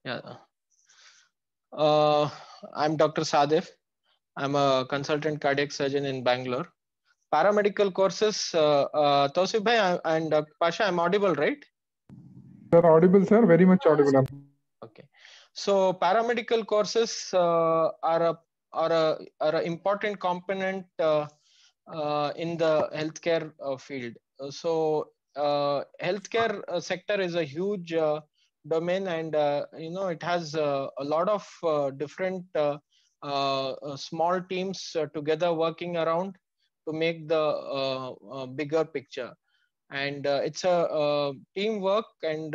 Yeah. I'm Dr. Sadif. I'm a consultant cardiac surgeon in Bangalore. Paramedical courses, Tausif bhai and Pasha, I'm audible, right? Sir, audible, sir. Very much audible. Okay. So paramedical courses are a important component in the healthcare field. Healthcare sector is a huge domain, and it has a lot of different small teams together working around to make the bigger picture. And it's a teamwork, and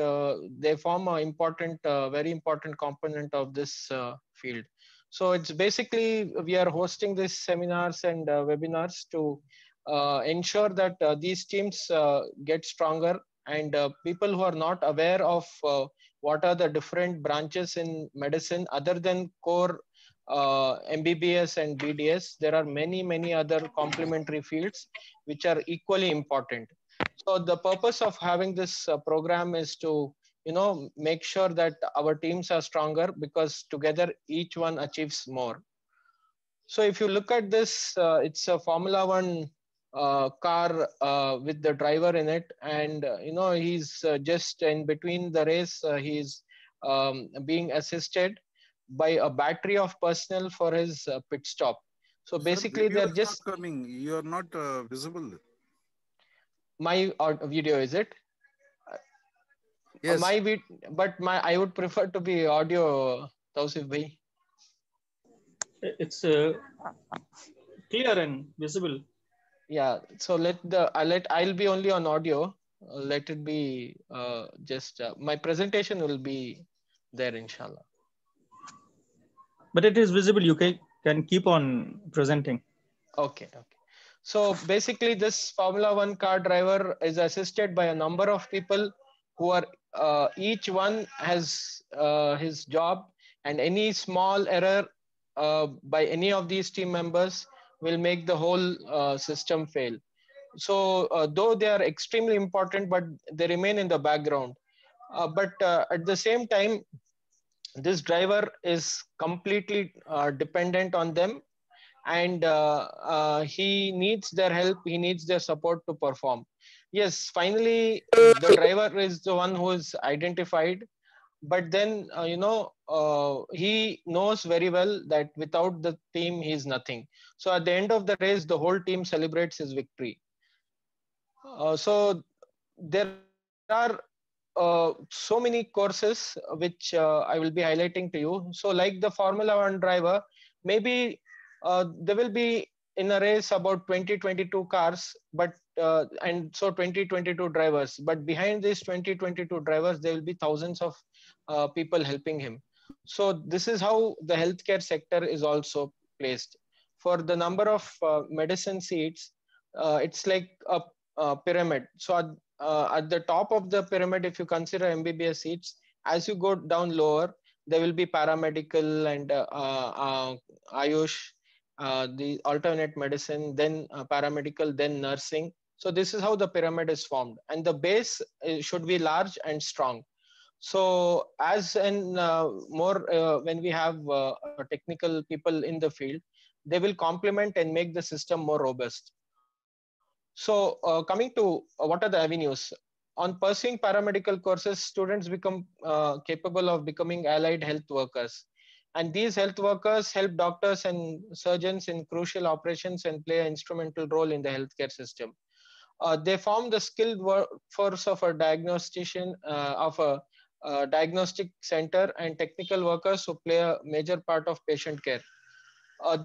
they form a important very important component of this field. So it's basically we are hosting these seminars and webinars to ensure that these teams get stronger, and people who are not aware of what are the different branches in medicine other than core MBBS and BDS, there are many other complementary fields which are equally important. So the purpose of having this program is to make sure that our teams are stronger, because together each one achieves more. So if you look at this, it's a Formula One car with the driver in it, and he's just in between the race. He's being assisted by a battery of personnel for his pit stop. So Sir, basically, video they're is not just coming. You are not visible. my video, is it? Yes. My but my I would prefer to be audio, Tausif bhai. It's clear and visible. Yeah, so I'll be only on audio. Let it be just my presentation will be there, inshallah. But it is visible. You can keep on presenting. Okay, okay. So basically, this Formula One car driver is assisted by a number of people who are each one has his job, and any small error by any of these team members will make the whole system fail. So though they are extremely important, but they remain in the background. But at the same time, this driver is completely dependent on them, and he needs their help, he needs their support to perform. Yes, finally the driver is the one who is identified, but then he knows very well that without the team he is nothing. So at the end of the race, the whole team celebrates his victory. So there are so many courses which I will be highlighting to you. So like the Formula One driver, maybe there will be in a race about 2022 cars, but and so 2022 drivers. But behind these 2022 drivers, there will be thousands of people helping him. So this is how the healthcare sector is also placed. For the number of medicine seats, it's like a pyramid. So at the top of the pyramid, if you consider MBBS seats, as you go down lower, there will be paramedical and Ayush, the alternate medicine, then paramedical, then nursing. So this is how the pyramid is formed, and the base should be large and strong. So as in more when we have technical people in the field, they will complement and make the system more robust. So coming to what are the avenues? On pursuing paramedical courses, students become capable of becoming allied health workers. And these health workers help doctors and surgeons in crucial operations and play an instrumental role in the healthcare system. They form the skilled workforce of a diagnostician, of a diagnostic center, and technical workers who play a major part of patient care.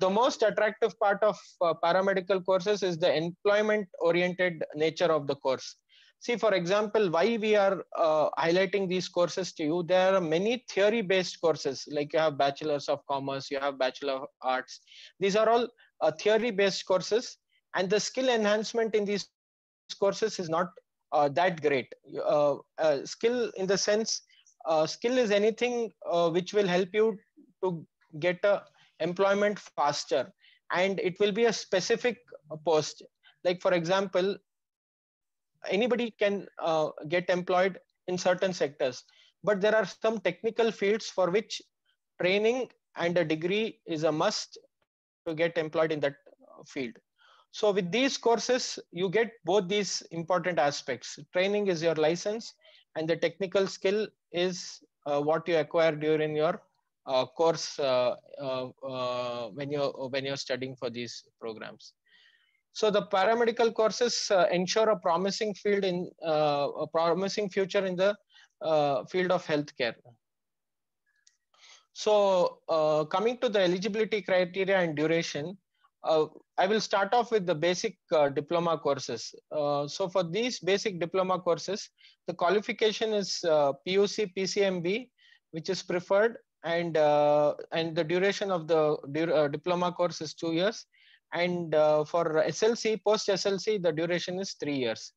The most attractive part of paramedical courses is the employment oriented nature of the course. See, for example, why we are highlighting these courses to you, there are many theory based courses, like you have bachelors of commerce, you have bachelor of arts. These are all theory based courses, and the skill enhancement in these courses is not that great. Skill in the sense, skill is anything which will help you to get a employment faster, and it will be a specific post. Like for example, anybody can get employed in certain sectors. but there are some technical fields for which training and a degree is a must to get employed in that field. So with these courses, you get both these important aspects. Training is your license, and the technical skill is what you acquire during your course when you're studying for these programs. So the paramedical courses ensure a promising a promising future in the field of healthcare. So coming to the eligibility criteria and duration, I will start off with the basic diploma courses. So for these basic diploma courses, the qualification is PUC PCMB, which is preferred, and the duration of the diploma course is 2 years. And for SLC, post SLC, the duration is 3 years.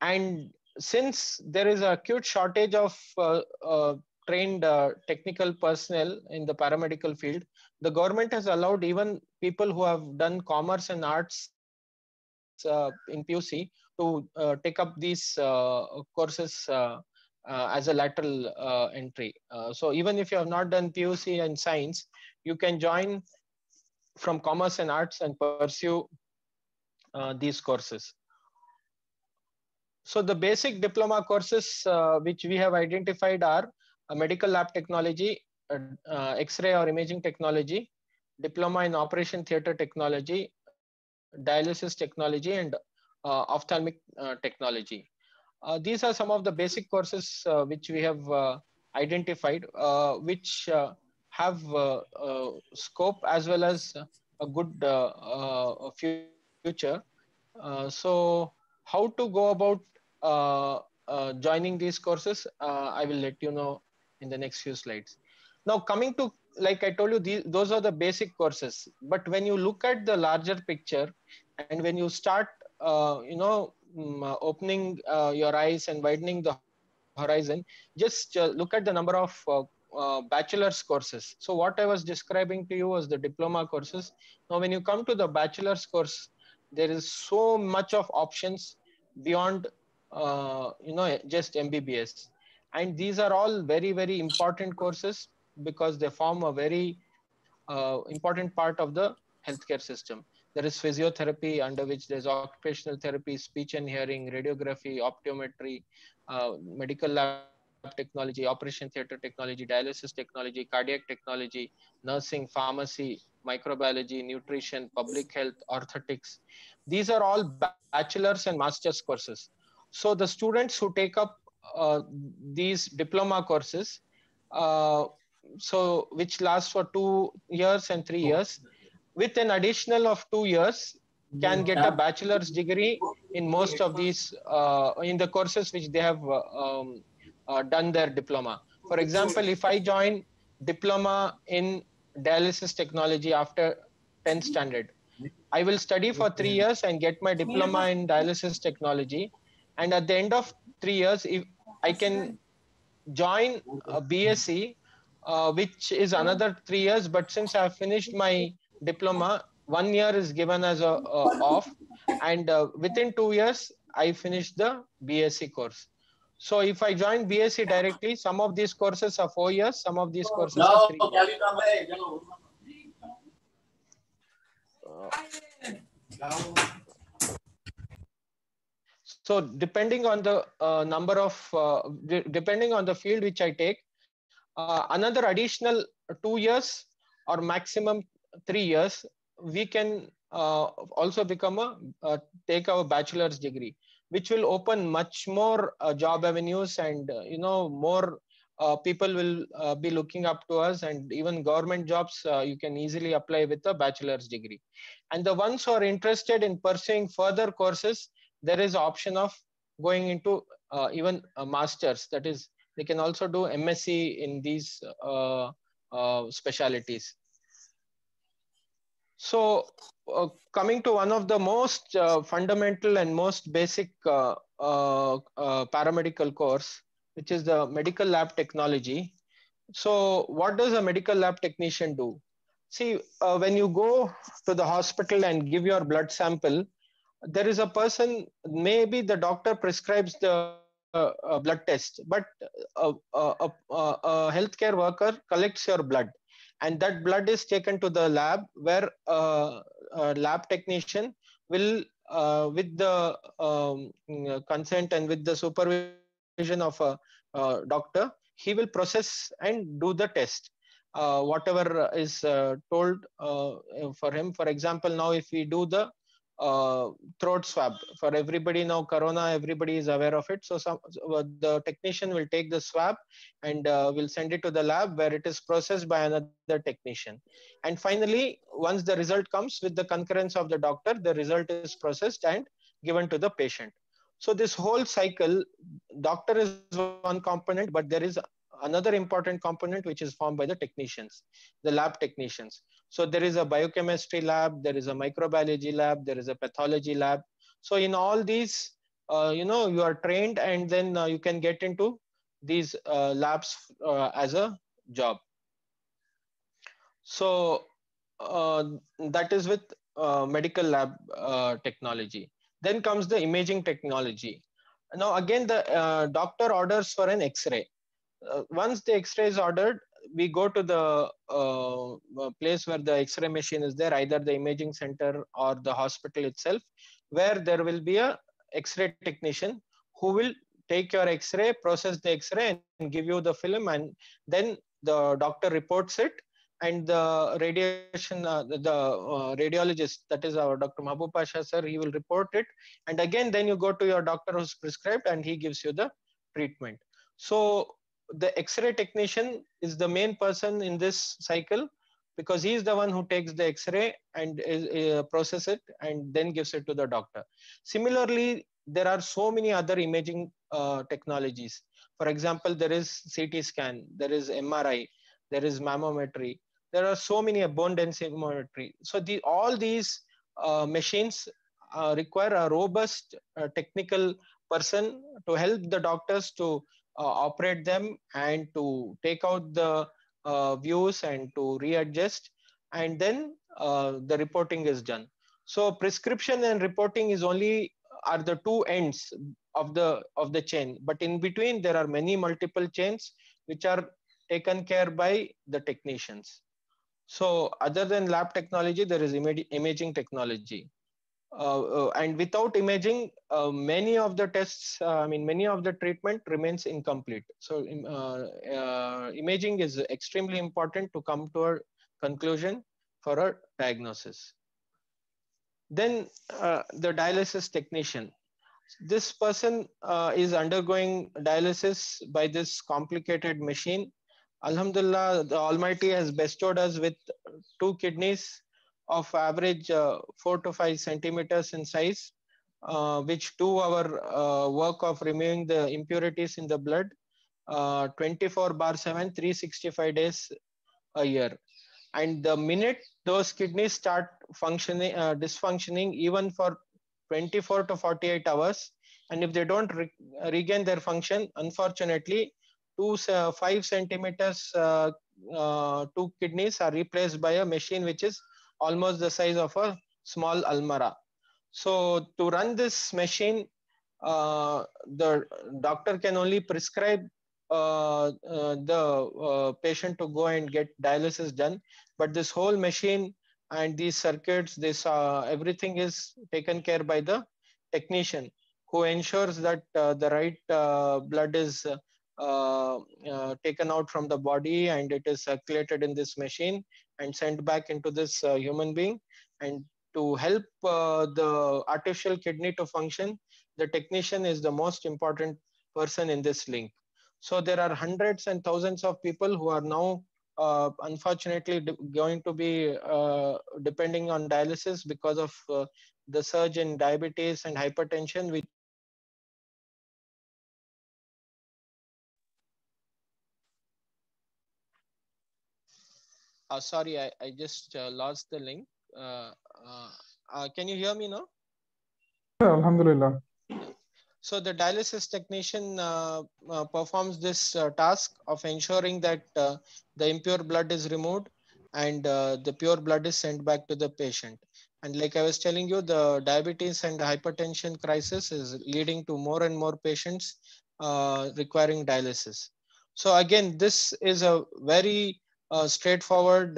And since there is a acute shortage of trained technical personnel in the paramedical field, the government has allowed even people who have done commerce and arts in PUC to take up these courses as a lateral entry. So even if you have not done PUC and science, you can join from commerce and arts and pursue these courses. So the basic diploma courses which we have identified are medical lab technology, X-ray or imaging technology, diploma in operation theater technology, dialysis technology, and ophthalmic technology. These are some of the basic courses which we have identified, which have scope as well as a good future. So how to go about joining these courses, I will let you know in the next few slides. Now coming to, like I told you, those are the basic courses. But when you look at the larger picture, and when you start, opening your eyes and widening the horizon, just look at the number of bachelor's courses. So what I was describing to you was the diploma courses. Now, when you come to the bachelor's course, there is so much of options beyond, just MBBS. And these are all very, very important courses because they form a very important part of the healthcare system. There is physiotherapy, under which there's occupational therapy, speech and hearing, radiography, optometry, medical lab technology, operation theater technology, dialysis technology, cardiac technology, nursing, pharmacy, microbiology, nutrition, public health, orthotics. These are all bachelor's and master's courses. So the students who take up these diploma courses, which lasts for 2 years and 3 years, with an additional of 2 years, can get a bachelor's degree in most of these, in the courses which they have done their diploma. For example, if I join diploma in dialysis technology after 10th standard, I will study for 3 years and get my diploma in dialysis technology. And at the end of 3 years, if I can join a BSc, which is another 3 years. But since I have finished my diploma, 1 year is given as a off, and within 2 years, I finished the BSc course. So if I join BSc directly, some of these courses are 4 years, some of these courses are 3 years. So depending on the depending on the field which I take, another additional 2 years or maximum 3 years, we can also become take our bachelor's degree, which will open much more job avenues, and more people will be looking up to us, and even government jobs you can easily apply with a bachelor's degree. And the ones who are interested in pursuing further courses, there is option of going into even a master's. That is, they can also do MSc in these specialities. So coming to one of the most fundamental and most basic paramedical course, which is the medical lab technology. So what does a medical lab technician do? See, when you go to the hospital and give your blood sample, there is a person, maybe the doctor prescribes the blood test, but a healthcare worker collects your blood, and that blood is taken to the lab where a lab technician will, with the consent and with the supervision of a doctor, he will process and do the test. Whatever is told for him. For example, now if we do the throat swab for everybody, now corona, everybody is aware of it, so the technician will take the swab and will send it to the lab where it is processed by another technician, and finally once the result comes, with the concurrence of the doctor, the result is processed and given to the patient. So this whole cycle, doctor is one component, but there is another important component which is formed by the technicians, the lab technicians. So there is a biochemistry lab, there is a microbiology lab, there is a pathology lab. So in all these, you are trained, and then you can get into these labs as a job. So that is with medical lab technology. Then comes the imaging technology. Now again, the doctor orders for an X-ray. Once the X-ray is ordered, we go to the place where the X-ray machine is there, either the imaging center or the hospital itself, where there will be a X-ray technician who will take your X-ray, process the X-ray, and give you the film, and then the doctor reports it, and the radiation, radiologist, that is our Dr. Mahbub Pasha sir, he will report it, and again then you go to your doctor who's prescribed, and he gives you the treatment. So the X-ray technician is the main person in this cycle, because he is the one who takes the X-ray and process it and then gives it to the doctor. Similarly, there are so many other imaging technologies. For example, there is CT scan, there is MRI, there is mammometry. There are so many bone densimetry. So all these machines require a robust technical person to help the doctors to operate them and to take out the views and to readjust, and then the reporting is done. So prescription and reporting is only are the two ends of the chain, but in between there are many multiple chains which are taken care by the technicians. So other than lab technology, there is imaging technology. And without imaging, many of the tests, many of the treatment remains incomplete. So imaging is extremely important to come to a conclusion for a diagnosis. Then the dialysis technician. This person is undergoing dialysis by this complicated machine. Alhamdulillah, the Almighty has bestowed us with two kidneys of average 4 to 5 centimeters in size, which do our work of removing the impurities in the blood 24/7, 365 days a year. And the minute those kidneys start functioning, dysfunctioning, even for 24 to 48 hours, and if they don't regain their function, unfortunately, 5 centimeters two kidneys are replaced by a machine which is almost the size of a small almara. So to run this machine, the doctor can only prescribe the patient to go and get dialysis done, but this whole machine and these circuits, this everything is taken care by the technician, who ensures that the right blood is taken out from the body and it is circulated in this machine and sent back into this human being. And to help the artificial kidney to function, the technician is the most important person in this link. So there are hundreds and thousands of people who are now unfortunately going to be depending on dialysis because of the surge in diabetes and hypertension, which sorry, I just lost the link. Can you hear me now? Yeah, Alhamdulillah. So the dialysis technician performs this task of ensuring that the impure blood is removed and the pure blood is sent back to the patient. And like I was telling you, the diabetes and hypertension crisis is leading to more and more patients requiring dialysis. So again, this is a very straightforward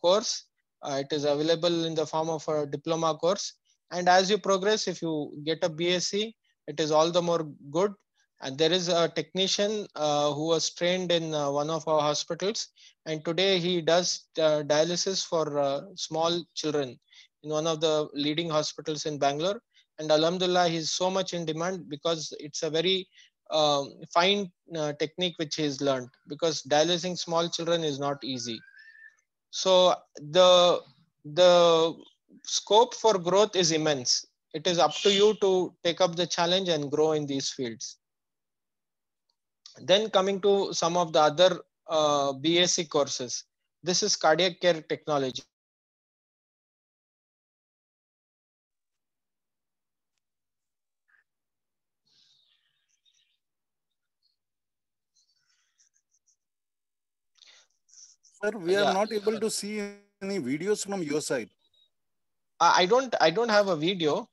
course. It is available in the form of a diploma course. And as you progress, if you get a BSc, it is all the more good. And there is a technician who was trained in one of our hospitals. And today he does dialysis for small children in one of the leading hospitals in Bangalore. And Alhamdulillah, he's so much in demand because it's a very fine technique which he's learned, because dialyzing small children is not easy. So the scope for growth is immense. It is up to you to take up the challenge and grow in these fields. Then coming to some of the other BSc courses. This is cardiac care technology. Sir, we are Yeah, not able to see any videos from your side. I don't have a video.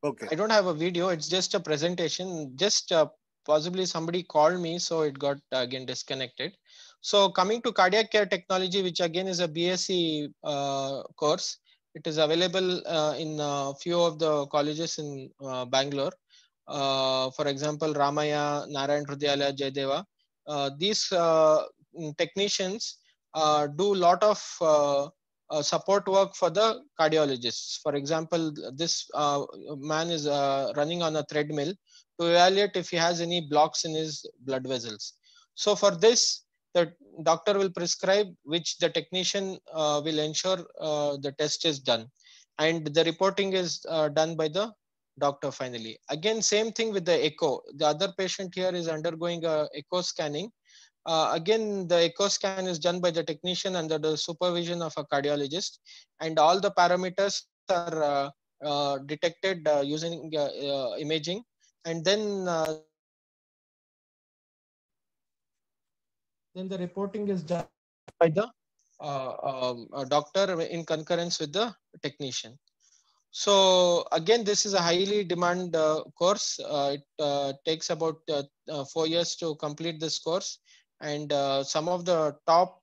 Okay. I don't have a video. It's just a presentation. Just possibly somebody called me, so it got again disconnected. So coming to cardiac care technology, which again is a BSc course, it is available in a few of the colleges in Bangalore. For example, Ramaya, Narayan Hrudayalaya, Jayadeva. These technicians do a lot of support work for the cardiologists. For example, this man is running on a treadmill to evaluate if he has any blocks in his blood vessels. So for this, the doctor will prescribe, which the technician will ensure the test is done. And the reporting is done by the doctor finally. Again, same thing with the echo. The other patient here is undergoing a echo scanning. Again, the echo scan is done by the technician under the supervision of a cardiologist, and all the parameters are detected using imaging, and then the reporting is done by the doctor in concurrence with the technician. So again, this is a highly demand course. It takes about 4 years to complete this course, and some of the top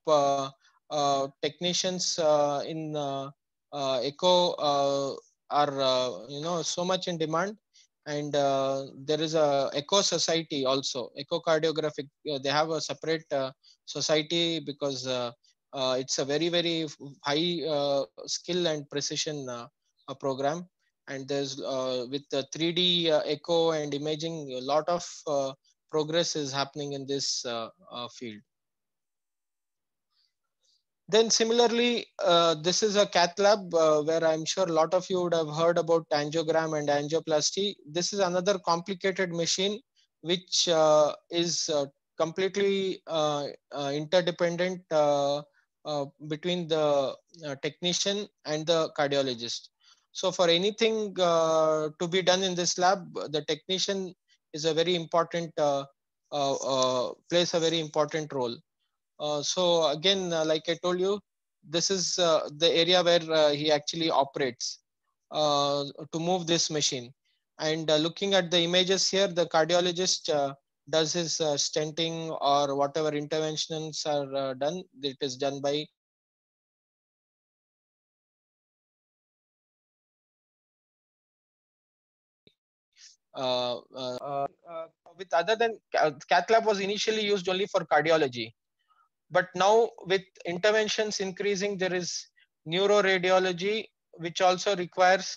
technicians in echo are so much in demand. And there is a echo society also, echocardiographic. They have a separate society because it's a very high skill and precision program. And there's with the 3D echo and imaging, a lot of progress is happening in this field. Then similarly, this is a cath lab where I'm sure a lot of you would have heard about angiogram and angioplasty. This is another complicated machine which is completely interdependent between the technician and the cardiologist. So for anything to be done in this lab, the technician is a very important, plays a very important role. So again, like I told you, this is the area where he actually operates to move this machine. And looking at the images here, the cardiologist does his stenting or whatever interventions are done. It is done by with other than cath lab was initially used only for cardiology. But now with interventions increasing, there is neuroradiology, which also requires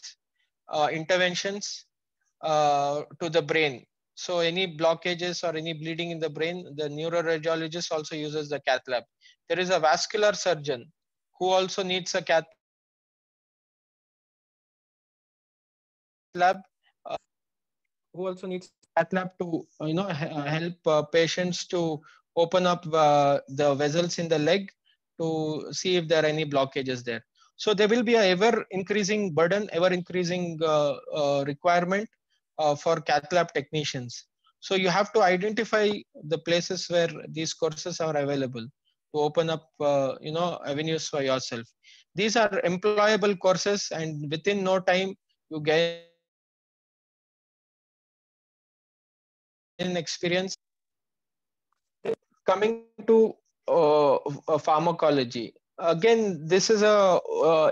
interventions to the brain. So any blockages or any bleeding in the brain, the neuroradiologist also uses the cath lab. There is a vascular surgeon who also needs a cath lab, who also needs cath lab to help patients to open up the vessels in the leg to see if there are any blockages there. So there will be a ever increasing burden, ever increasing requirement for cath lab technicians. So you have to identify the places where these courses are available to open up avenues for yourself. These are employable courses, and within no time you gain experience. Coming to pharmacology, again, this is a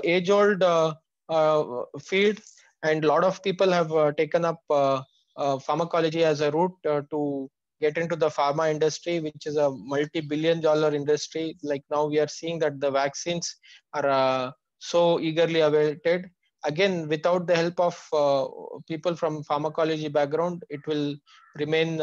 age-old field, and a lot of people have taken up pharmacology as a route to get into the pharma industry, which is a multi-billion-dollar industry. Like now, we are seeing that the vaccines are so eagerly awaited. Again, without the help of people from pharmacology background, it will remain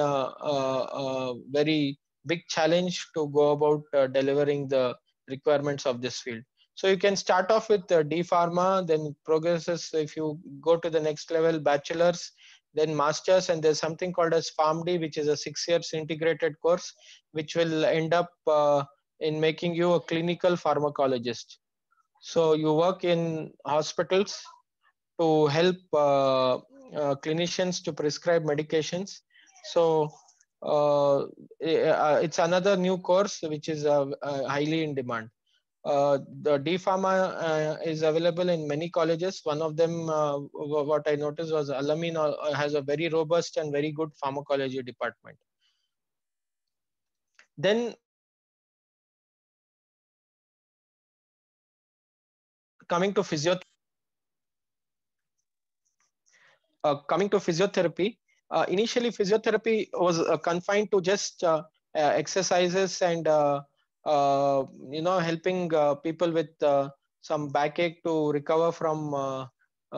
very big challenge to go about delivering the requirements of this field. So you can start off with D Pharma, then progresses. If you go to the next level, bachelor's, then master's, and there's something called as PharmD, which is a 6 years integrated course, which will end up in making you a clinical pharmacologist. So you work in hospitals to help clinicians to prescribe medications. So it's another new course which is highly in demand. The D Pharma is available in many colleges. One of them, what I noticed was Al-Amin has a very robust and very good pharmacology department. Then coming to physiotherapy. Initially physiotherapy was confined to just exercises and helping people with some backache to recover from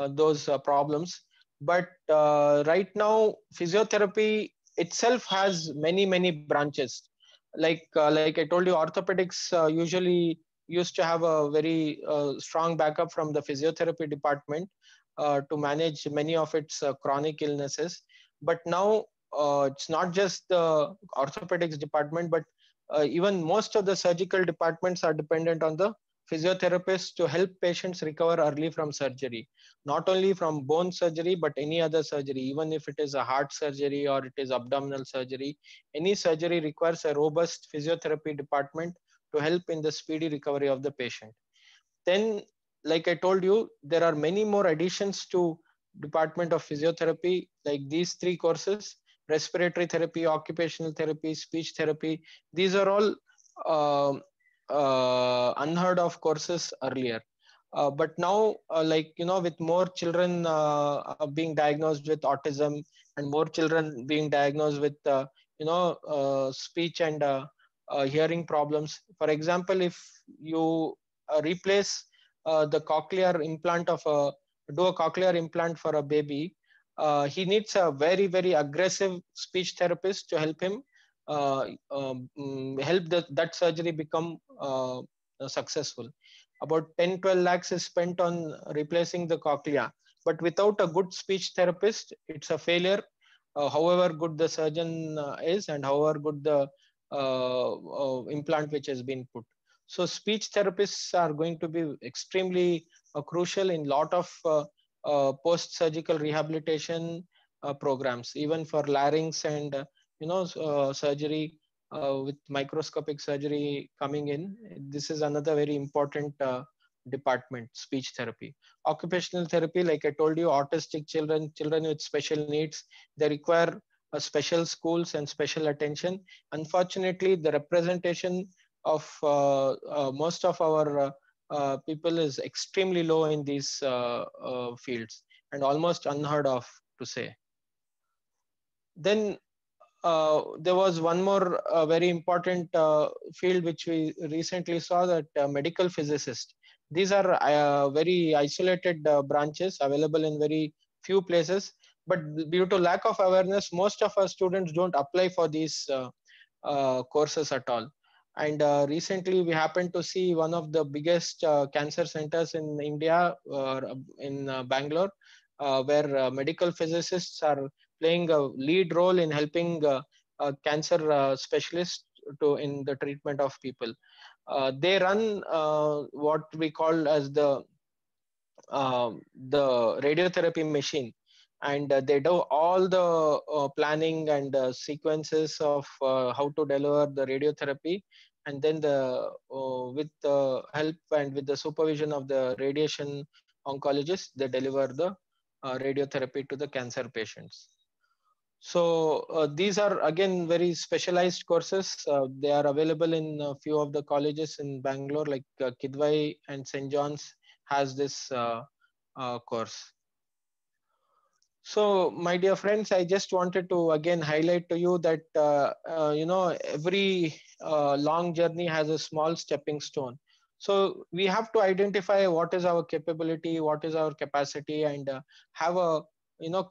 those problems. But right now, physiotherapy itself has many branches. Like I told you, orthopedics usually used to have a very strong backup from the physiotherapy department to manage many of its chronic illnesses. But now it's not just the orthopedics department, but even most of the surgical departments are dependent on the physiotherapists to help patients recover early from surgery. Not only from bone surgery, but any other surgery, even if it is a heart surgery or it is abdominal surgery, any surgery requires a robust physiotherapy department to help in the speedy recovery of the patient. Then, like I told you, there are many more additions to Department of Physiotherapy, like these three courses: respiratory therapy, occupational therapy, speech therapy. These are all unheard of courses earlier. But now, with more children being diagnosed with autism and more children being diagnosed with, speech and hearing problems. For example, if you replace the cochlear implant do a cochlear implant for a baby, he needs a very aggressive speech therapist to help him help that surgery become successful. About 10-12 lakhs is spent on replacing the cochlea, but without a good speech therapist, it's a failure. However good the surgeon is and however good the implant which has been put. So speech therapists are going to be extremely crucial in lot of post-surgical rehabilitation programs, even for larynx and surgery with microscopic surgery coming in. This is another very important department, speech therapy. Occupational therapy, like I told you, autistic children with special needs, they require special schools and special attention. Unfortunately, the representation of most of our people is extremely low in these fields and almost unheard of, to say. Then there was one more very important field which we recently saw, that medical physicist. These are very isolated branches available in very few places, but due to lack of awareness, most of our students don't apply for these courses at all. And recently we happened to see one of the biggest cancer centers in India, in Bangalore, where medical physicists are playing a lead role in helping cancer specialists in the treatment of people. They run what we call as the radiotherapy machine, and they do all the planning and sequences of how to deliver the radiotherapy, and then with the help and with the supervision of the radiation oncologist, they deliver the radiotherapy to the cancer patients. So these are again very specialized courses. They are available in a few of the colleges in Bangalore, like Kidwai and St. John's has this course. So, my dear friends, I just wanted to again highlight to you that every long journey has a small stepping stone. So we have to identify what is our capability, what is our capacity, and have a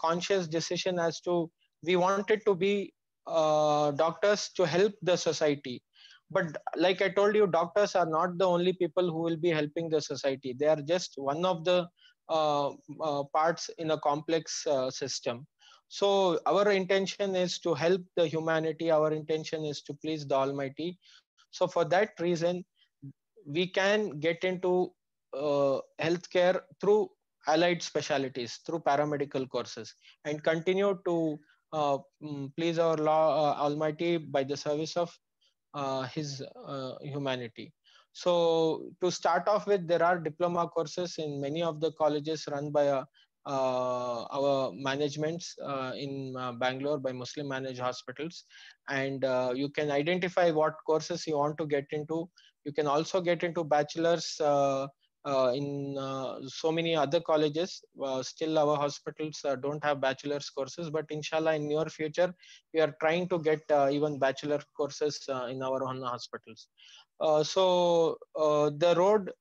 conscious decision as to we wanted to be doctors to help the society. But like I told you, doctors are not the only people who will be helping the society. They are just one of the parts in a complex system. So our intention is to help the humanity. Our intention is to please the Almighty. So for that reason, we can get into healthcare through allied specialties, through paramedical courses, and continue to please our Almighty by the service of his humanity. So to start off with, there are diploma courses in many of the colleges run by our managements in Bangalore by Muslim managed hospitals. And you can identify what courses you want to get into. You can also get into bachelor's in so many other colleges. Still our hospitals don't have bachelor's courses, but inshallah in near future we are trying to get even bachelor courses in our own hospitals. So the road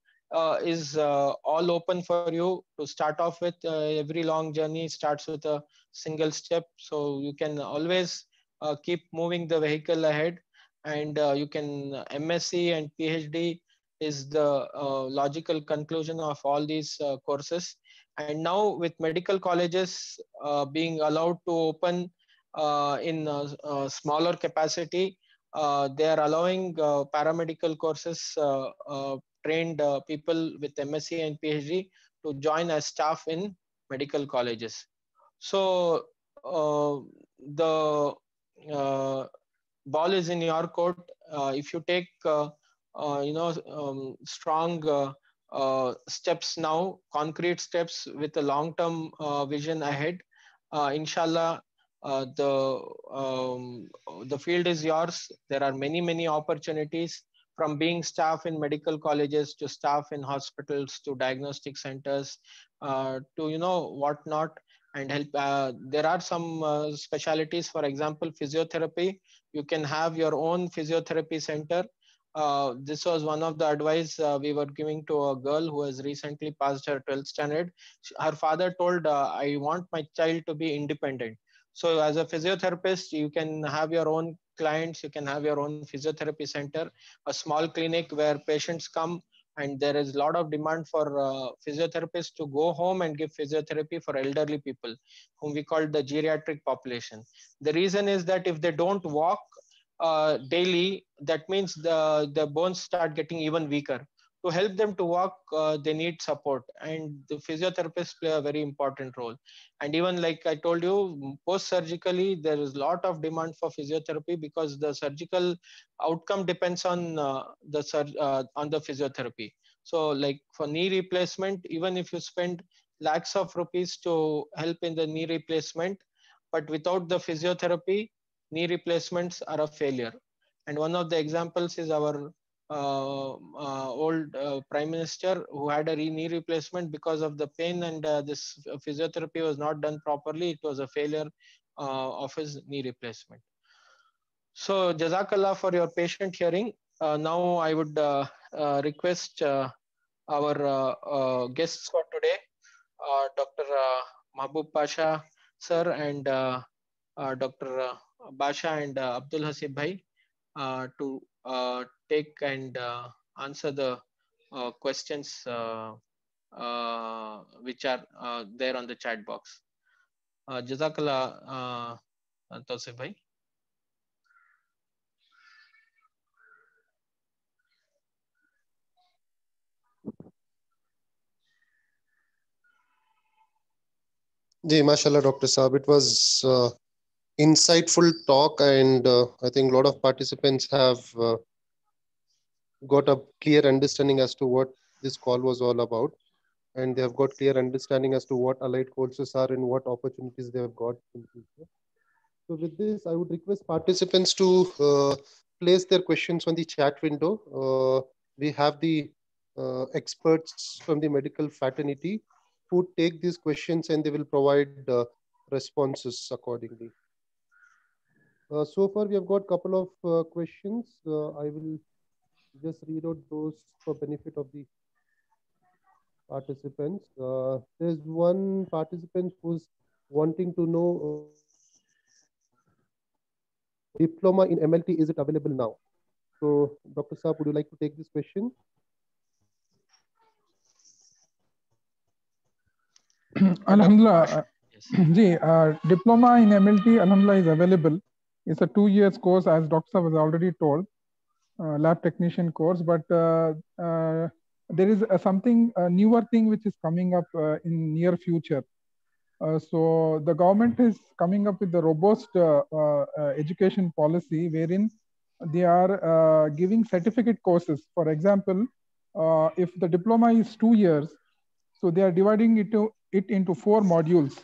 is all open for you to start off with. Every long journey starts with a single step, so you can always keep moving the vehicle ahead. And you can MSc and PhD is the logical conclusion of all these courses. And now with medical colleges being allowed to open in smaller capacity, they are allowing paramedical courses trained people with MSc and PhD to join as staff in medical colleges. So the ball is in your court. If you take strong steps now, concrete steps with a long-term vision ahead, inshallah, the field is yours. There are many opportunities, from being staff in medical colleges to staff in hospitals to diagnostic centers to whatnot, and help. There are some specialities, for example, physiotherapy. You can have your own physiotherapy center. This was one of the advice we were giving to a girl who has recently passed her 12th standard. Her father told, I want my child to be independent. So as a physiotherapist, you can have your own clients, you can have your own physiotherapy center, a small clinic where patients come, and there is a lot of demand for physiotherapists to go home and give physiotherapy for elderly people, whom we call the geriatric population. The reason is that if they don't walk daily, that means the bones start getting even weaker. To help them to walk, they need support, and the physiotherapists play a very important role. And even like I told you, post surgically, there is a lot of demand for physiotherapy, because the surgical outcome depends on on the physiotherapy. So like for knee replacement, even if you spend lakhs of rupees to help in the knee replacement, but without the physiotherapy, knee replacements are a failure. And one of the examples is our old prime minister, who had a knee replacement because of the pain, and this physiotherapy was not done properly. It was a failure of his knee replacement. So Jazakallah for your patient hearing. Now I would request our guests for today, Dr. Mahbub Pasha sir, and Dr. Basha and Abdul Hasib Bhai, to take and answer the questions which are there on the chat box. Jazakallah, Tausif Bhai. Ji, mashallah, Dr. Saab. It was insightful talk, and I think a lot of participants have got a clear understanding as to what this call was all about, and they have got clear understanding as to what allied courses are and what opportunities they have got in future. So with this, I would request participants to place their questions on the chat window. We have the experts from the medical fraternity who take these questions and they will provide responses accordingly. So far, we have got a couple of questions. I will just read out those for benefit of the participants. There's one participant who's wanting to know diploma in MLT, is it available now? So, Dr. Saab, would you like to take this question? Alhamdulillah. Yes. Diploma in MLT, Alhamdulillah, is available. It's a 2 years course, as Dr. Saab has already told, lab technician course. But there is something, a newer thing which is coming up in near future. So the government is coming up with a robust education policy wherein they are giving certificate courses. For example, if the diploma is 2 years, so they are dividing it into 4 modules.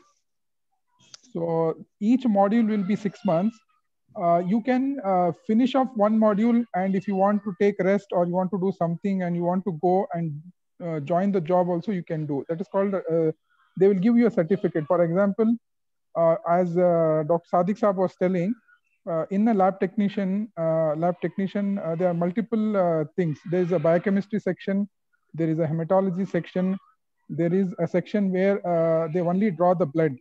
So each module will be 6 months. You can finish off one module, and if you want to take rest or you want to do something and you want to go and join the job also, you can do. That is called, they will give you a certificate. For example, as Dr. Sadiq Saab was telling, in a lab technician, there are multiple things. There is a biochemistry section, there is a hematology section, there is a section where they only draw the blood.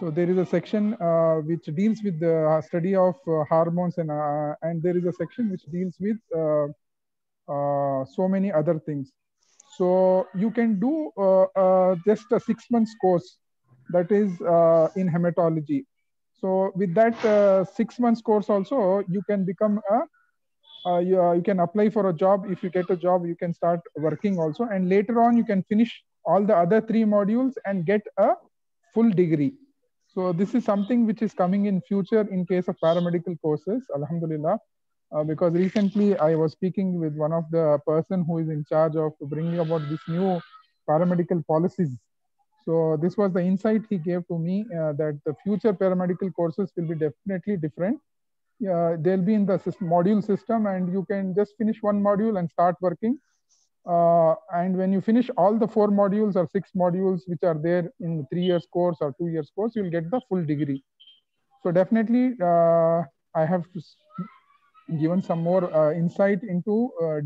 So there is a section which deals with the study of hormones, and there is a section which deals with so many other things. So you can do just a 6 months course that is in hematology. So with that 6 months course also, you can become you can apply for a job. If you get a job, you can start working also. And later on, you can finish all the other 3 modules and get a full degree. So this is something which is coming in future in case of paramedical courses, Alhamdulillah. Because recently I was speaking with one of the person who is in charge of bringing about this new paramedical policies. So this was the insight he gave to me, that the future paramedical courses will be definitely different. They'll be in the module system, and you can just finish one module and start working. And when you finish all the 4 modules or 6 modules which are there in 3 years course or 2 years course, you'll get the full degree. So definitely I have given some more insight into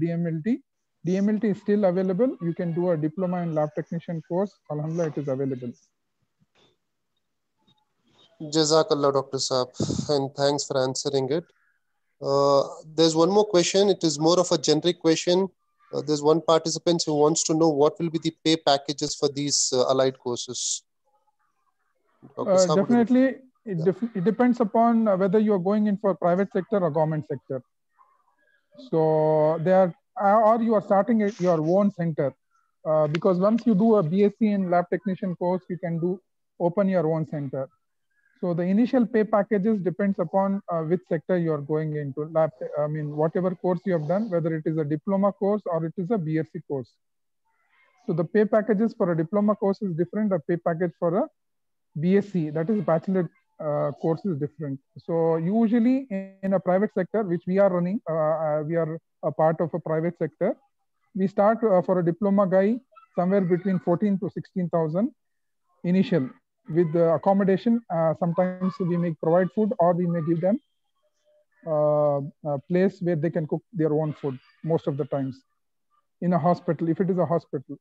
DMLT. DMLT is still available. You can do a diploma in lab technician course. Alhamdulillah, it is available. Jazakallah, Dr. Saab, and thanks for answering it. There's one more question. It is more of a generic question. There's one participant who wants to know what will be the pay packages for these allied courses. Definitely, it depends upon whether you are going in for private sector or government sector. So there or you are starting at your own center, because once you do a BSc in lab technician course, you can open your own center. So the initial pay packages depends upon which sector you are going into. Whatever course you have done, whether it is a diploma course or it is a BSc course. So the pay packages for a diploma course is different. The pay package for a BSc, that is bachelor course, is different. So usually in a private sector, which we are running, we are a part of a private sector. We start for a diploma guy somewhere between 14 to 16,000 initial. With the accommodation, sometimes we may provide food, or we may give them a place where they can cook their own food most of the times. In a hospital, if it is a hospital.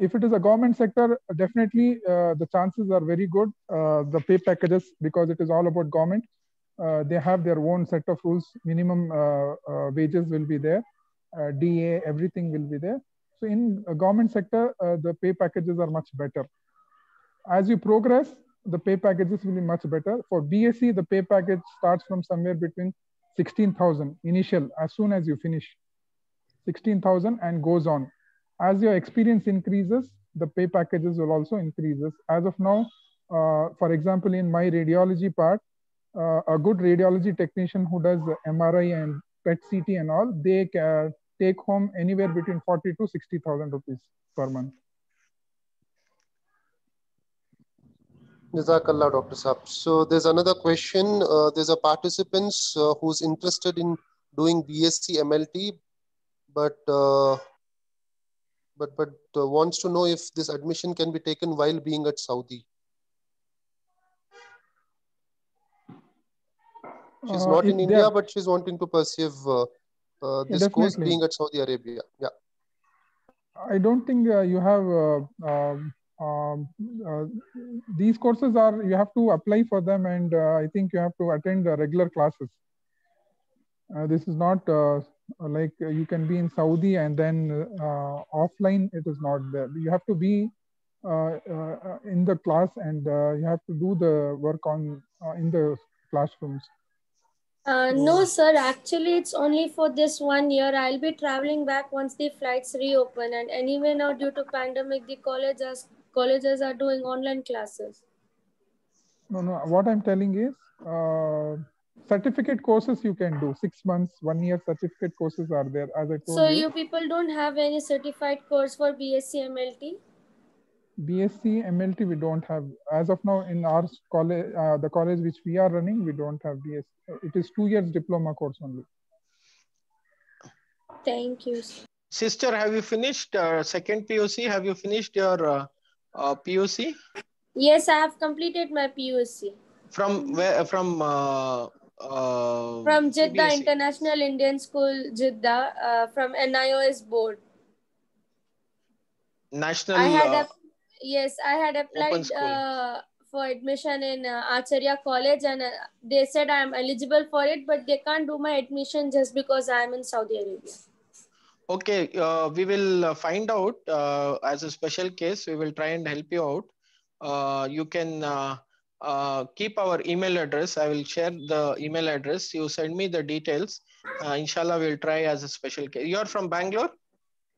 If it is a government sector, definitely the chances are very good. The pay packages, because it is all about government, they have their own set of rules. Minimum wages will be there, DA, everything will be there. So in a government sector, the pay packages are much better. As you progress, the pay packages will be much better. For BSc, the pay package starts from somewhere between 16,000 initial, as soon as you finish, 16,000 and goes on. As your experience increases, the pay packages will also increases. As of now, for example, in my radiology part, a good radiology technician who does MRI and PET CT and all, they can take home anywhere between 40 to 60,000 rupees per month. Jazakallah, Dr. Saab. So there's another question. There's a participant who's interested in doing BSc MLT, but wants to know if this admission can be taken while being at Saudi. She's not in If India, they're, but she's wanting to pursue yeah, this course definitely. being at Saudi Arabia. Yeah. I don't think you have these courses are, you have to apply for them, and I think you have to attend the regular classes. This is not like you can be in Saudi and then offline, it is not there. You have to be in the class, and you have to do the work on in the classrooms. No, sir. Actually, it's only for this 1 year. I'll be traveling back once the flights reopen. And anyway, now due to pandemic, the colleges are doing online classes. No, what I'm telling is certificate courses you can do. 6 months, 1 year certificate courses are there, as I told So you. you people don't have any certified course for BSc MLT? BSc MLT we don't have as of now in our college. The college which we are running, we don't have BSc. It is 2 years diploma course only. Thank you. Sister, have you finished second POC? Have you finished your POC? Yes, I have completed my PUC. From where? From Jeddah CBSE? International Indian School, Jeddah, from NIOS board. National I had I had Open applied School. for admission in Acharya College, and they said I am eligible for it, but they can't do my admission just because I am in Saudi Arabia. Okay, we will find out as a special case. We will try and help you out. You can keep our email address. I will share the email address. You send me the details. Inshallah, we'll try as a special case. You are from Bangalore?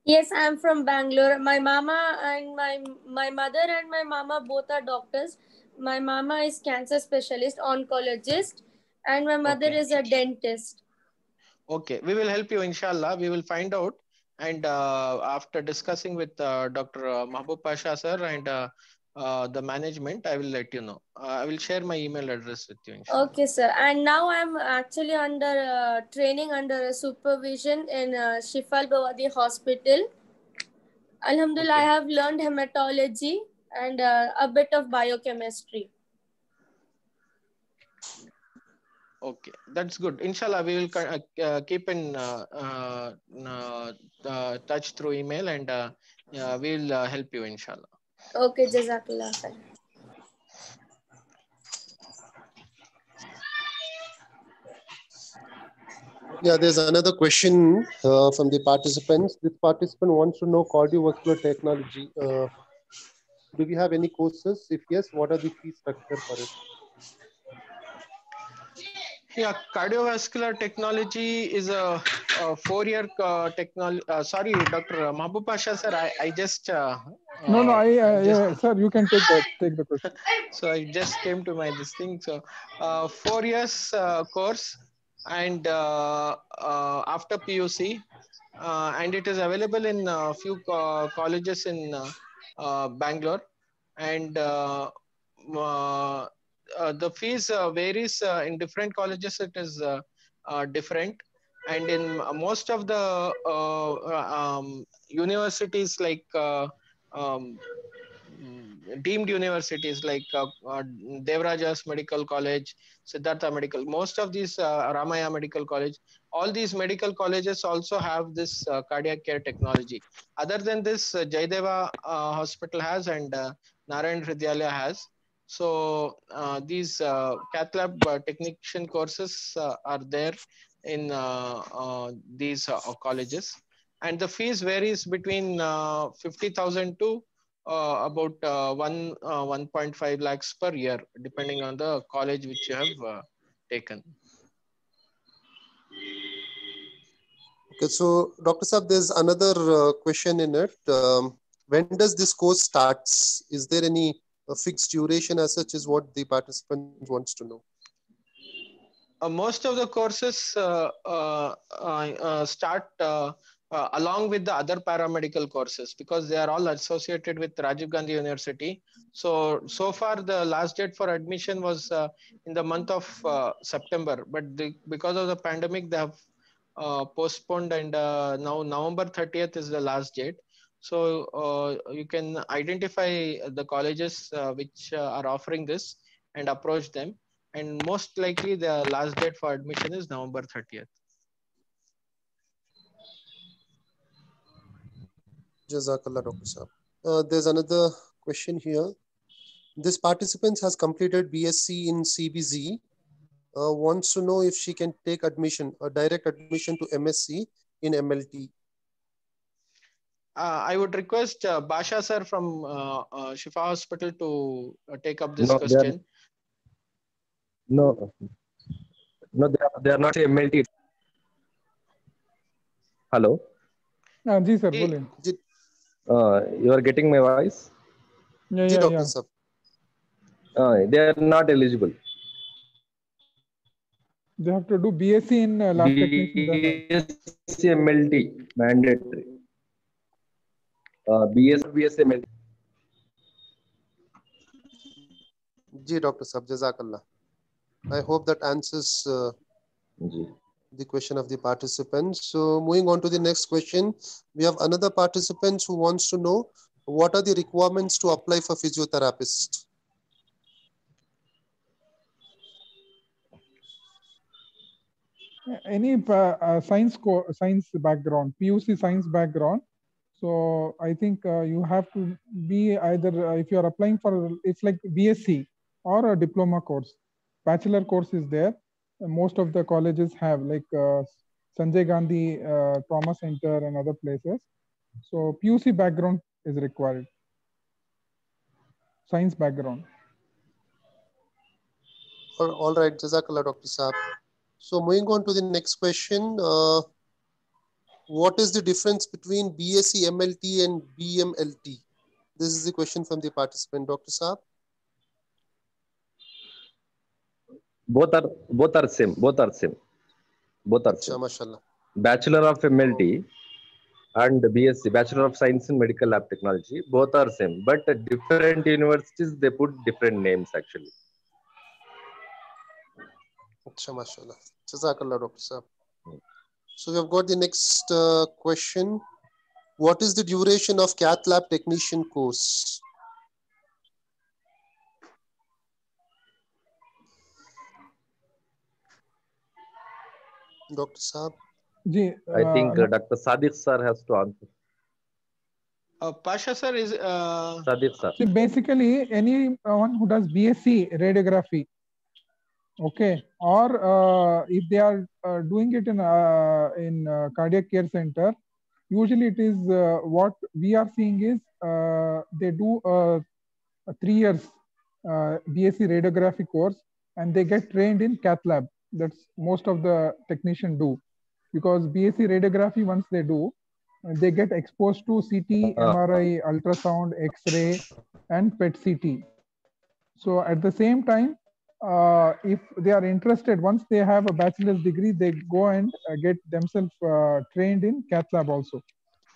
Yes, I am from Bangalore. My mama and my mother and my mama both are doctors. My mama is cancer specialist, oncologist, and my mother is a dentist. Okay, we will help you, inshallah. We will find out. And after discussing with Dr. Mahbub Pasha sir and the management, I will let you know. I will share my email address with you, inshallah. Okay, sir. And now I'm actually under training under supervision in Shifa Al-Bawadi Hospital. Alhamdulillah, I have learned hematology and a bit of biochemistry. Okay, that's good. Inshallah, we will keep in touch through email, and we will help you, inshallah. Okay, Jazakallah khair. Yeah, there's another question from the participants. This participant wants to know cardiovascular technology. Do we have any courses? If yes, what are the fee structure for it? Yeah, cardiovascular technology is a 4-year technology. Sorry, Dr. Mahbub Pasha sir, I just No, yeah, sir, you can take the question. So I just came to my this thing. So 4 years course, and after PUC, and it is available in a few colleges in Bangalore, and the fees varies in different colleges. It is different, and in most of the universities like deemed universities like Devarajas Medical College, Siddhartha Medical, most of these Ramaya Medical College, all these medical colleges also have this cardiac care technology. Other than this, Jaydeva Hospital has, and Narayan Hridyalaya has. So these cath lab technician courses are there in these colleges, and the fees varies between 50,000 to about 1.5 lakhs per year, depending on the college which you have taken. Okay, so Dr. Saab, there's another question in it. When does this course starts? Is there any fixed duration as such is what the participant wants to know? Most of the courses start along with the other paramedical courses, because they are all associated with Rajiv Gandhi University. So far the last date for admission was in the month of September, but because of the pandemic, they have postponed, and now November 30th is the last date. So you can identify the colleges which are offering this and approach them. And most likely the last date for admission is November 30th. Jazakallah, Dr. Saab. There's another question here. This participant has completed BSc in CBZ, wants to know if she can take admission, a direct admission to MSc in MLT. I would request Basha sir from Shifa Hospital to take up this No, question. No, they are not MLT. Hello. जी sir, बोलें. You are getting my voice? Yeah, Dr. Saab. They are not eligible. They have to do BSc in lab technician. BSc MLT mandatory. BSc MLT. Ji, Dr. Saab, Jazakallah. I hope that answers the question of the participants. So moving on to the next question, we have another participant who wants to know what are the requirements to apply for physiotherapist. Any science background, PUC science background. So I think you have to be either if you are applying for, it's like BSc or a diploma course. Bachelor course is there. Most of the colleges have, like Sanjay Gandhi Trauma Center and other places. So PUC background is required. Science background. All right, Jazakallah, Dr. Saab. So moving on to the next question, what is the difference between BSc MLT and BMLT? This is the question from the participant, Dr. Saab. Both are same. Mashallah. Bachelor of MLT and BSc, Bachelor of Science in Medical Lab Technology, both are same. But different universities, they put different names actually. Mashallah. Jazakallah, Dr. Saab. So we have got the next question. What is the duration of cath lab technician course? Dr. Saab. I think Dr. Sadiq sir has to answer. Pasha sir is Sadiq sir. See, basically anyone who does BSc radiography, okay, or if they are doing it in cardiac care center, usually it is what we are seeing is they do a 3 years BSc radiography course and they get trained in cath lab. That's most of the technician do, because BSc radiography, once they do, they get exposed to CT, MRI, ultrasound, X-ray, and PET CT. So at the same time, if they are interested, once they have a bachelor's degree, they go and get themselves trained in cath lab also.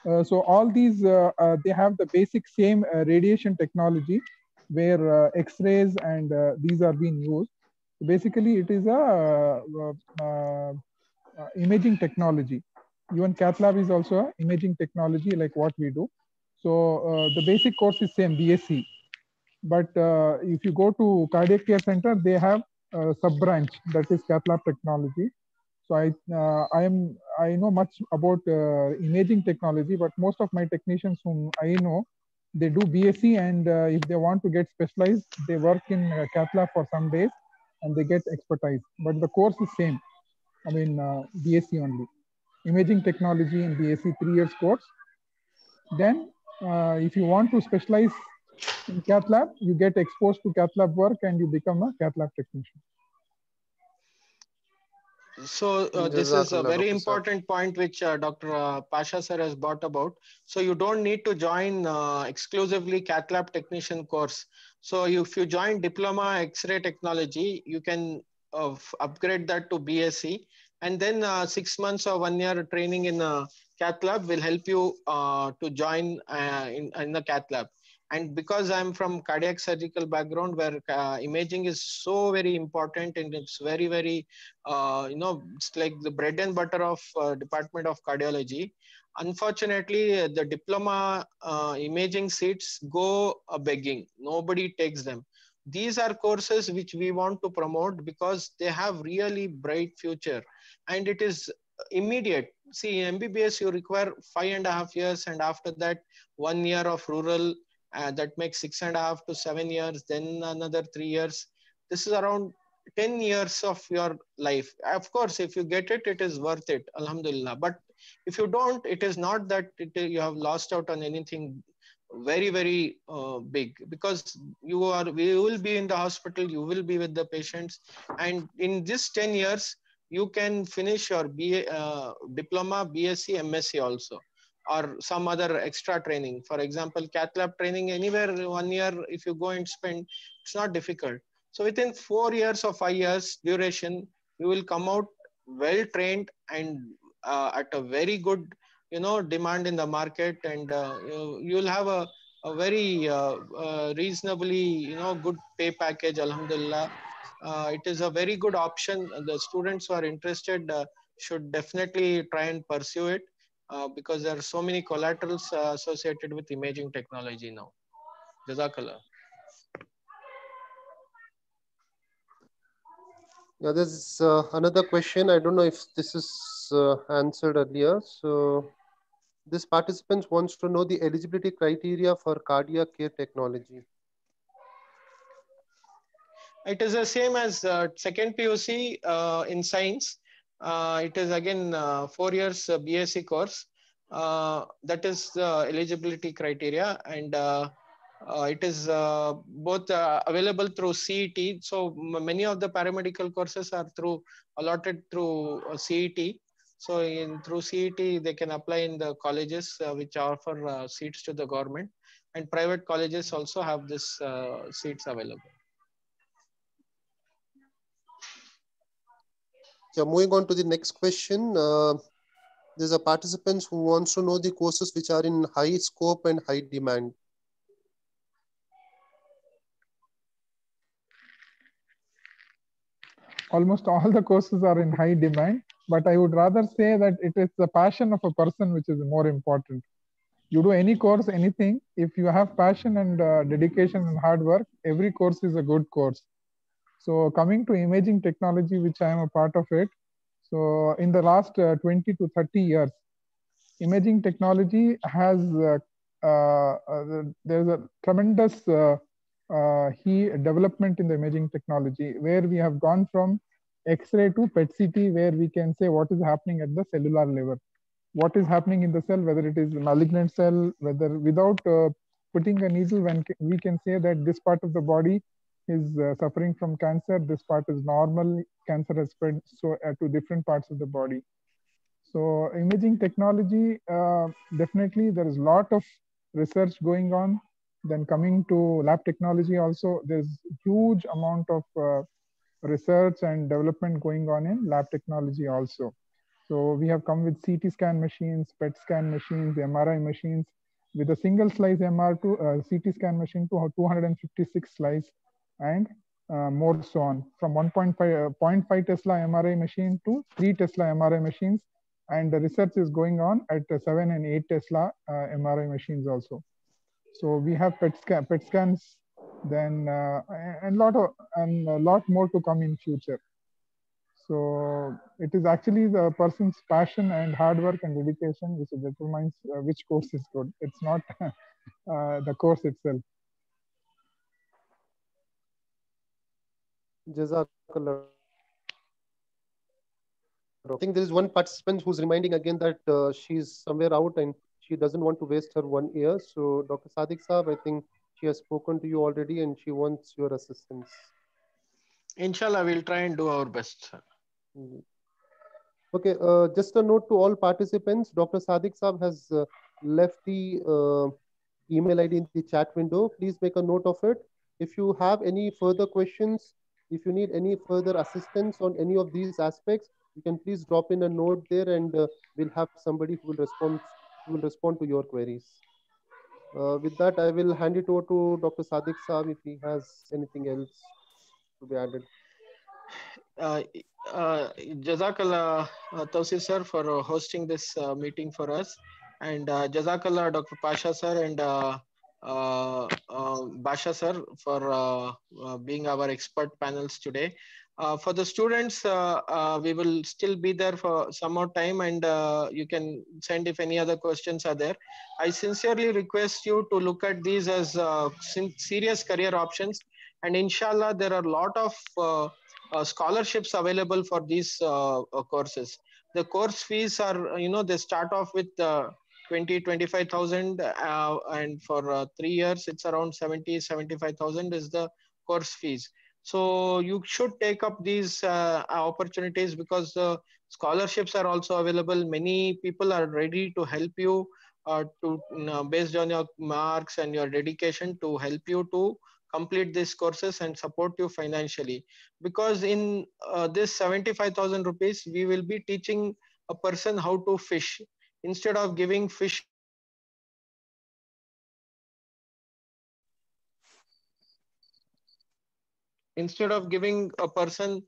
So all these, they have the basic same radiation technology where X-rays and these are being used. Basically, it is a imaging technology. Even cath lab is also a imaging technology like what we do. So the basic course is same, BSc. But if you go to cardiac care center, they have a sub-branch that is cath lab technology. So I know much about imaging technology, but most of my technicians whom I know, they do BSc, and if they want to get specialized, they work in cath lab for some days and they get expertise. But the course is same. I mean, BSc only. Imaging technology in BSc 3 years course. Then if you want to specialize in cath lab, you get exposed to cath lab work and you become a cath lab technician. So this is a very important point which Dr. Pasha sir has brought about. So you don't need to join exclusively cath lab technician course. So if you join diploma X-ray technology, you can upgrade that to BSc, And then 6 months or 1 year training in a cath lab will help you to join in the cath lab. And because I'm from cardiac surgical background, where imaging is so very important, and it's very, very, it's like the bread and butter of Department of Cardiology. Unfortunately, the diploma imaging seats go begging. Nobody takes them. These are courses which we want to promote because they have really bright future, and it is immediate. See, in MBBS, you require 5.5 years, and after that, 1 year of rural, that makes 6.5 to 7 years, then another 3 years. This is around 10 years of your life. Of course, if you get it, it is worth it, alhamdulillah. But if you don't, it is not that you have lost out on anything very, very big, because we will be in the hospital, you will be with the patients, and in this 10 years you can finish your diploma, BSc, MSc also, or some other extra training. For example, cath lab training, anywhere 1 year if you go and spend, it's not difficult. So within 4 years or 5 years duration, you will come out well trained and at a very good demand in the market, and you'll have a very reasonably good pay package, alhamdulillah. It is a very good option. The students who are interested should definitely try and pursue it, because there are so many collaterals associated with imaging technology now. Jazakallah. Yeah, there's another question. I don't know if this is answered earlier. So this participant wants to know the eligibility criteria for cardiac care technology. It is the same as second PUC in science. It is again 4 years BSc course. That is the eligibility criteria, and it is both available through CET. So many of the paramedical courses are allotted through CET. So through CET, they can apply in the colleges which offer seats to the government, and private colleges also have this seats available. Yeah, moving on to the next question. There's a participant who wants to know the courses which are in high scope and high demand. Almost all the courses are in high demand, but I would rather say that it is the passion of a person which is more important. You do any course, anything, if you have passion and dedication and hard work, every course is a good course. So coming to imaging technology, which I am a part of it, so in the last 20 to 30 years, imaging technology has, there's a tremendous development in the imaging technology, where we have gone from X-ray to PET-CT, where we can say what is happening at the cellular level, what is happening in the cell, whether it is a malignant cell, whether without putting a needle, when we can say that this part of the body is suffering from cancer, this part is normal, cancer has spread to different parts of the body. So imaging technology, definitely there is a lot of research going on. Then coming to lab technology also, there's huge amount of research and development going on in lab technology also. So we have come with CT scan machines, PET scan machines, MRI machines, with a single slice CT scan machine to 256 slice, and more so on, from 0.5 Tesla MRI machine to 3 Tesla MRI machines, and the research is going on at 7 and 8 Tesla MRI machines also. So we have PET scans, then and a lot more to come in future. So it is actually the person's passion and hard work and dedication which determines which course is good. It's not the course itself. Jazakallah. I think there is one participant who's reminding again that she's somewhere out and she doesn't want to waste her 1 year. So Dr. Sadiq Saab, I think she has spoken to you already and she wants your assistance. Inshallah, we'll try and do our best, sir. Okay, just a note to all participants, Dr. Sadiq Saab has left the email ID in the chat window. Please make a note of it. If you have any further questions, if you need any further assistance on any of these aspects, you can please drop in a note there, and we'll have somebody who will respond to your queries. With that, I will hand it over to Dr. Sadiq Saab if he has anything else to be added. Uh, Jazakallah, Tawsif sir, for hosting this meeting for us. And Jazakallah, Dr. Pasha sir and Basha sir for being our expert panels today. For the students, we will still be there for some more time, and you can send if any other questions are there. I sincerely request you to look at these as serious career options. And inshallah, there are a lot of scholarships available for these courses. The course fees are, they start off with 25,000, and for 3 years, it's around 75,000 is the course fees. So you should take up these opportunities, because the scholarships are also available. Many people are ready to help you based on your marks and your dedication, to help you to complete these courses and support you financially. Because in this 75,000 rupees, we will be teaching a person how to fish. Instead of giving fish, instead of giving a person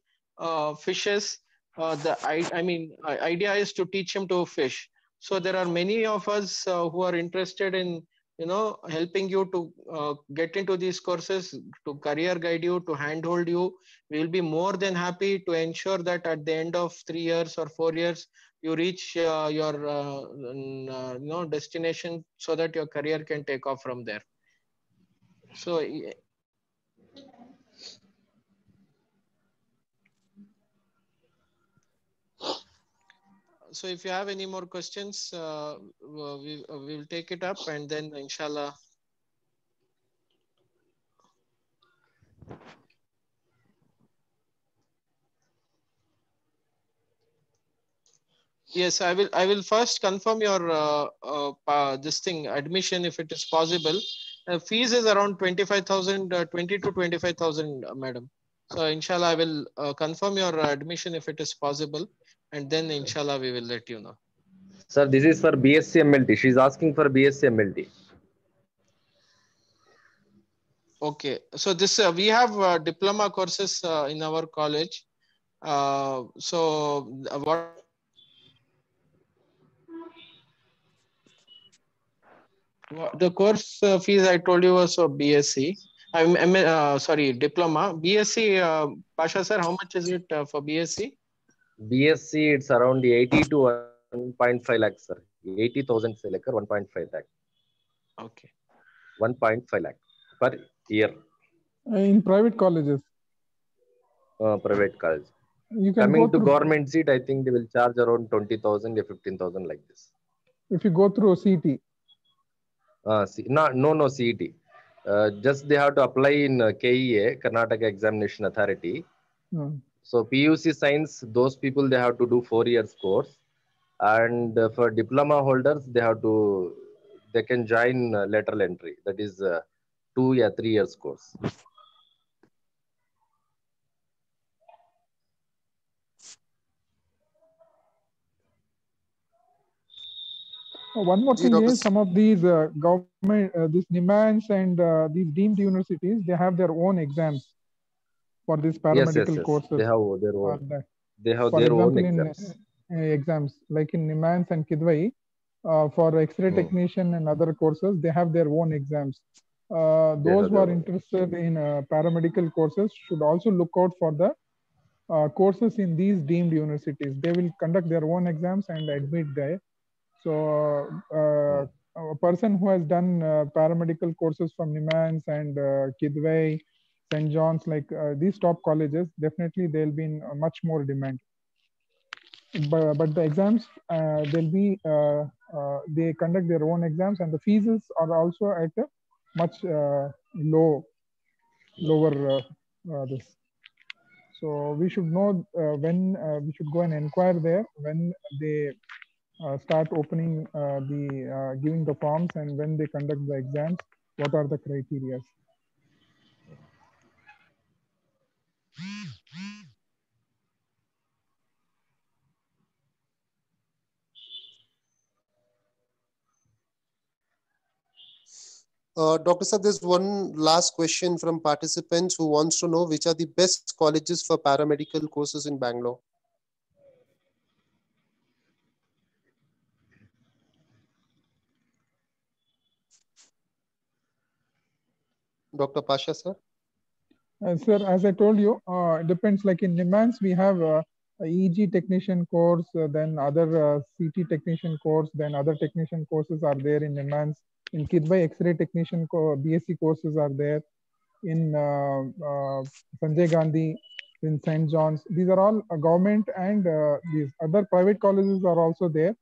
fishes, idea is to teach him to fish. So there are many of us who are interested in helping you to get into these courses, to career guide you, to handhold you. We will be more than happy to ensure that at the end of 3 years or 4 years, you reach your destination, so that your career can take off from there. So if you have any more questions, we will take it up, and then inshallah. Yes, I will first confirm your this thing admission, if it is possible. Fees is around 25,000, 20 to 25,000, madam. So inshallah, I will confirm your admission if it is possible, and then inshallah we will let you know. Sir, this is for BSc MLT. She's asking for BSc MLT. Okay, so this we have diploma courses in our college. So what the course fees I told you was for BSc. Sorry, diploma. BSc, Pasha sir, how much is it for BSc? BSc, it's around 80 to 1.5 lakh, sir. 80,000 se lekar 1.5 lakh. Okay. 1.5 lakh per year. In private colleges. Private college. You can Coming go to through, government seat, I think they will charge around 20,000 or 15,000 like this. if you go through CET. No CET. Just they have to apply in KEA, Karnataka Examination Authority. So PUC Science, those people, they have to do 4 years course. And for diploma holders, they can join lateral entry. That is 2 or 3 years course. One more thing is, some of these government, these NIMANS and these deemed universities, they have their own exams for these paramedical courses. They have their own. They have for their example, own exams. Exams like in NIMANS and Kidwai, for X-ray technician and other courses, they have their own exams. Those who are interested in paramedical courses should also look out for the courses in these deemed universities. They will conduct their own exams and admit there. So a person who has done paramedical courses from NIMANS and Kidwai, St. John's, like these top colleges, definitely they'll be in much more demand. But the exams, they'll be, they conduct their own exams, and the fees are also at a much lower this. So we should know when we should go and inquire there, when they start opening giving the forms, and when they conduct the exams, what are the criteria. Dr. Sir, there's one last question from participants who wants to know which are the best colleges for paramedical courses in Bangalore. Dr. Pasha, sir? Sir, as I told you, it depends. Like in NIMANS, we have a EEG technician course, then other CT technician course, then other technician courses are there in NIMANS. In Kidbai, X-ray technician BSc courses are there. In Sanjay Gandhi, in St. John's. These are all government, and these other private colleges are also there,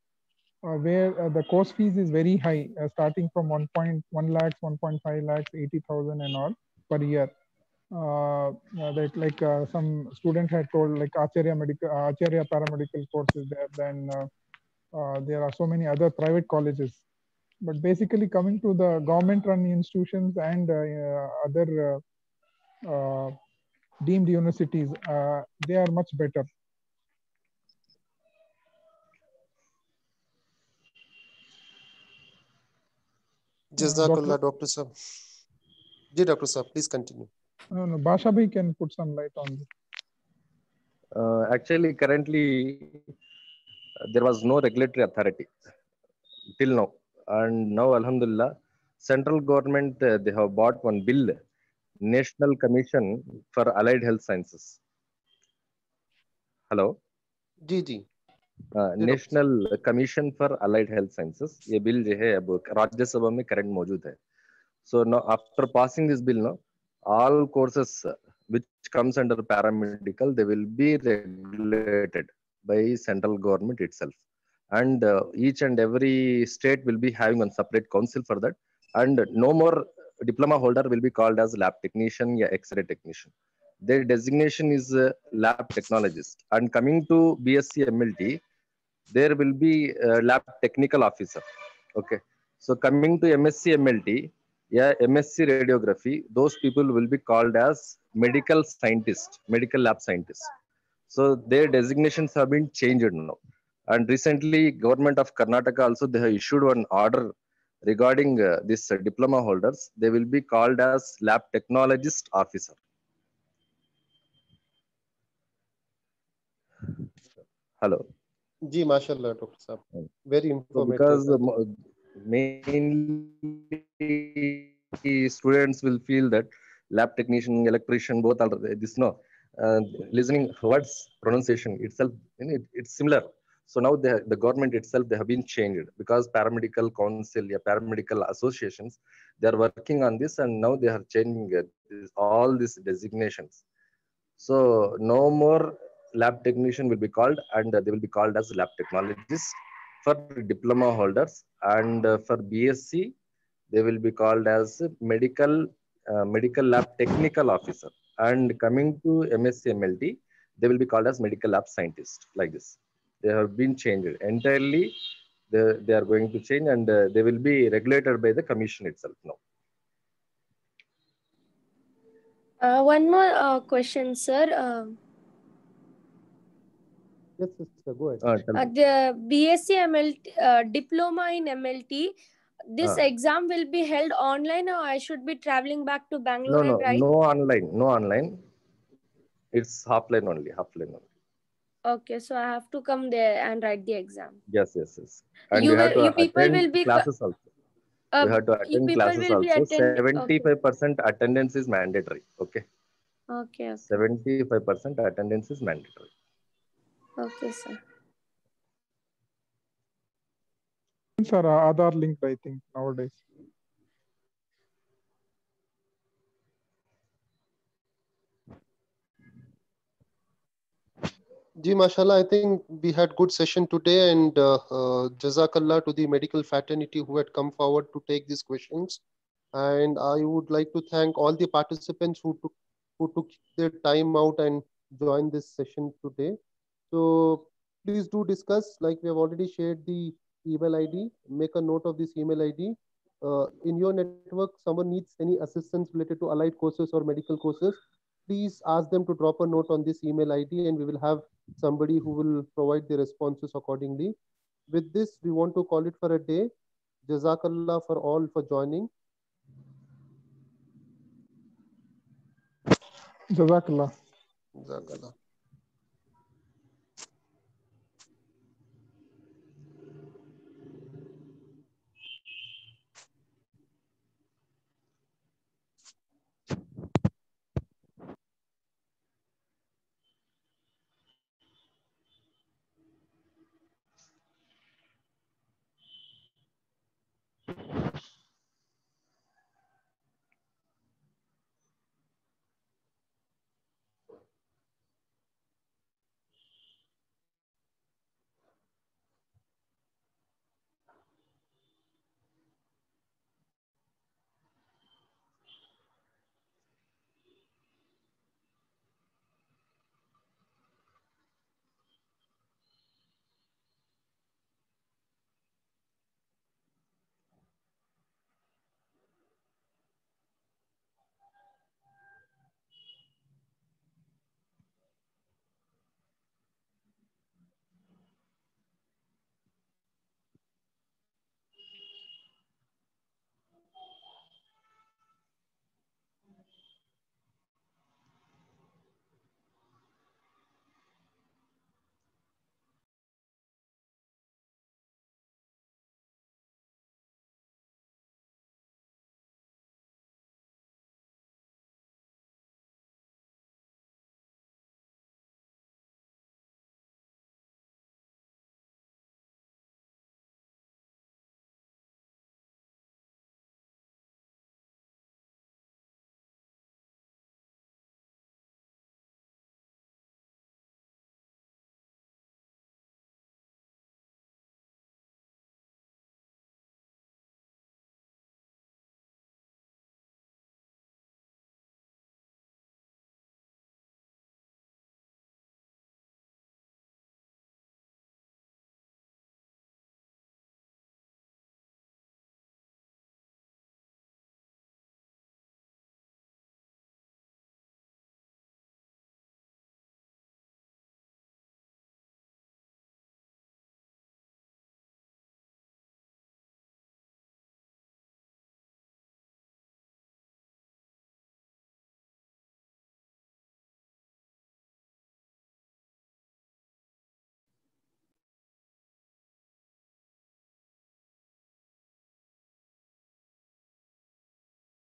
where the course fees is very high, starting from 1.1 lakhs, 1.5 lakhs, 80,000 and all per year. That like some student had told, like Acharya paramedical courses there. Then there are so many other private colleges. But basically, coming to the government-run institutions and other deemed universities, they are much better. Jazakallah, Dr. Sir. Dr. Sir, please continue. No, Basha bhai can put some light on this. Actually, currently, there was no regulatory authority till now. And now, Alhamdulillah, central government, they have bought one bill, National Commission for Allied Health Sciences. Hello? जी. National commission for allied health sciences, ये bill जो है अब राज्यसभा में current मौजूद है. So no after passing this bill, no all courses which comes under paramedical, they will be regulated by central government itself, and each and every state will be having one separate council for that, and no more diploma holder will be called as lab technician or X-ray technician. Their designation is lab technologist. And coming to BSc MLT, there will be lab technical officer. Okay, so coming to MSc MLT, yeah, MSc radiography, those people will be called as medical scientist, medical lab scientist. So their designations have been changed now. And recently, government of Karnataka also, they have issued one order regarding this diploma holders. They will be called as lab technologist officer. Hello. Ji, mashallah, Dr. Saab. Very informative. Because mainly students will feel that lab technician, electrician, both are this, no, listening words pronunciation itself, it's similar. So now the government itself, they have been changed because paramedical council, paramedical associations, they are working on this, and now they are changing all these designations. So no more lab technician will be called, and they will be called as lab technologists for diploma holders, and for BSc they will be called as medical lab technical officer, and coming to MSc MLT they will be called as medical lab scientist. Like this, they have been changed entirely. They are going to change, and they will be regulated by the commission itself now. One more question, sir. Yes, sister, go ahead. The BSc MLT, diploma in MLT, this exam will be held online, or I should be traveling back to Bangalore? No online, no online. It's offline only, offline only. Okay, so I have to come there and write the exam. Yes. And you have to attend classes also. You have to attend classes also. 75% attendance is mandatory. Okay. Okay. 75% attendance is mandatory. Okay, sir. Sir, Aadhaar linked, I think, nowadays. Ji, mashallah, I think we had good session today, and Jazakallah to the medical fraternity who had come forward to take these questions. And I would like to thank all the participants who took their time out and joined this session today. So please do discuss, like we have already shared the email ID, make a note of this email ID. In your network, someone needs any assistance related to allied courses or medical courses, please ask them to drop a note on this email ID, and we will have somebody who will provide the responses accordingly. With this, we want to call it for a day. Jazakallah for all for joining. Jazakallah. Jazakallah.